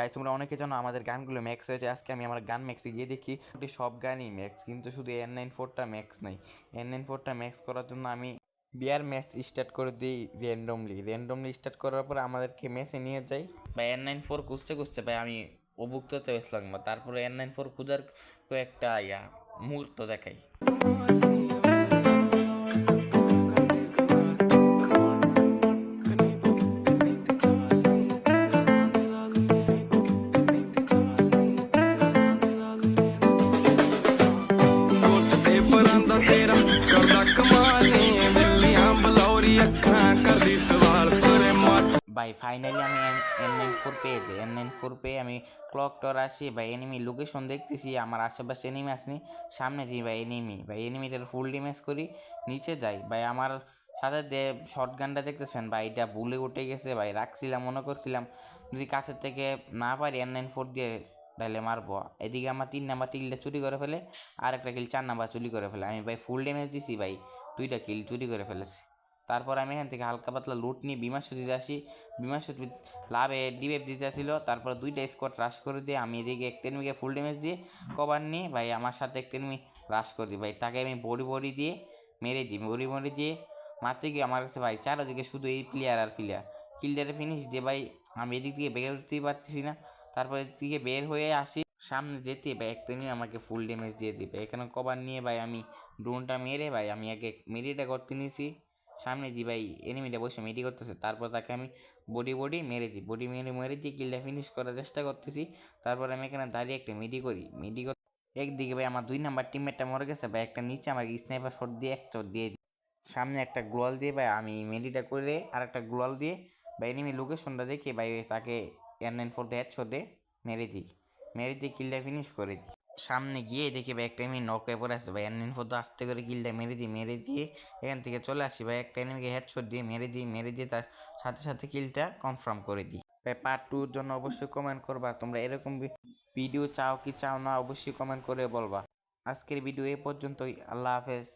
Guys তোমরা অনেকে জানো আমাদের গানগুলো ম্যাক্স হয়েছে। আজকে আমি আমার গান ম্যাক্সে গিয়ে দেখি সব গানই ম্যাক্স, কিন্তু শুধু N94টা ম্যাক্স নাই। N94টা ম্যাক্স করার জন্য আমি বিয়ার ম্যাচ স্টার্ট করে দিই র্যান্ডমলি স্টার্ট করার পর আমাদেরকে ম্যাচে নিয়ে যাই। বা N94 খুঁজতে খুঁজতে ভাই আমি অভুক্ততে হয়েছিলাম। তারপরে N94 খোঁজার কয়েকটা মুহূর্ত দেখাই। ভাই ফাইনালি আমি N94 পেয়ে যাই। N94 পেয়ে আমি ক্লক টাওয়ার আসি বা এনিমি লোকেশন দেখতেছি, আমার আশেপাশে এনিমি আসেনি। সামনে দিই ভাই এনিমিটার ফুল ড্যামেজ করি, নিচে যাই ভাই। আমার সাথে শর্ট গানটা দেখতেছেন ভাই, এটা ভুলে উঠে গেছে ভাই। রাখছিলাম, মনে করছিলাম যদি কাছের থেকে না পারি N94 দিয়ে তাহলে মারবো। এদিকে আমার 3 নাম্বার কিলটা চুরি করে ফেলে, আর একটা কিল 4 নাম্বার চুরি করে ফেলে। আমি ভাই ফুল ড্যামেজ দিছি ভাই, 2টা কিল চুরি করে ফেলেছি। তারপর আমি এখান থেকে হালকা পাতলা লুট নিয়ে বিমাশু দিতে আসি। বিমাশু লাভে ডিবেপ দিতে আসছিল। তারপর 2টা স্কোয়াড রাশ করে দিয়ে আমি এদিকে একটা এনিমিকে ফুল ড্যামেজ দিয়ে কভার নিয়ে ভাই আমার সাথে একটা এনিমি রাশ করে দিই ভাই। তাকে আমি বড়ি দিয়ে মেরে দিই। বড়ি দিয়ে মারতে গিয়ে আমার কাছে ভাই চারোদিকে শুধু এই প্লেয়ার আর প্লেয়ার। কিলটারে ফিনিশ দিয়ে ভাই আমি এদিক থেকে বের হতেই পারতেছি না। তারপর এদিক থেকে বের হয়ে আসি, সামনে যেতে ভাই একটা নিয়ে আমাকে ফুল ড্যামেজ দিয়ে দিবে। এখানে কভার নিয়ে ভাই আমি ড্রোনটা মেরে ভাই আমি আগে মেরিটা করতে নিয়েছি। সামনে দি ভাই এনিমিটা বসে মেডি করতেছে। তারপর তাকে আমি বডি মেরে দিয়ে কিলটা ফিনিশ করার চেষ্টা করতেছি। তারপর আমি এখানে দাঁড়িয়ে একটা মেডি কর একদিকে ভাই আমার 2 নাম্বার টিমমেটটা মরে গেছে ভাই, একটা নিচে আমার স্নাইপার শট দিয়ে এক চট দিয়ে দিই। সামনে একটা গ্লোয়াল দিয়ে ভাই আমি মেডিটা করে আর একটা গ্লোয়াল দিয়ে ভাই এনিমি লোকেশনটা দেখে ভাই তাকে N94 দিয়ে হেডশট দিয়ে মেরে দিয়ে কিলটা ফিনিশ করে দিই। সামনে গিয়ে দেখি ভাই একটা এনিমি নক হয়ে পড়ে আছে ভাই। N94 তো আস্তে করে কিলটা মেরে দিয়ে এখান থেকে চলে আসি ভাই। একটা এনিমিকে হেডশট দিয়ে মেরে দিয়ে তার সাথে সাথে কিলটা কনফার্ম করে দিই ভাই। পার্ট 2 এর জন্য অবশ্যই কমেন্ট করবা। তোমরা এরকম ভিডিও চাও কি চাও না অবশ্যই কমেন্ট করে বলবা। আজকের ভিডিও এই পর্যন্তই। আল্লাহ হাফেজ।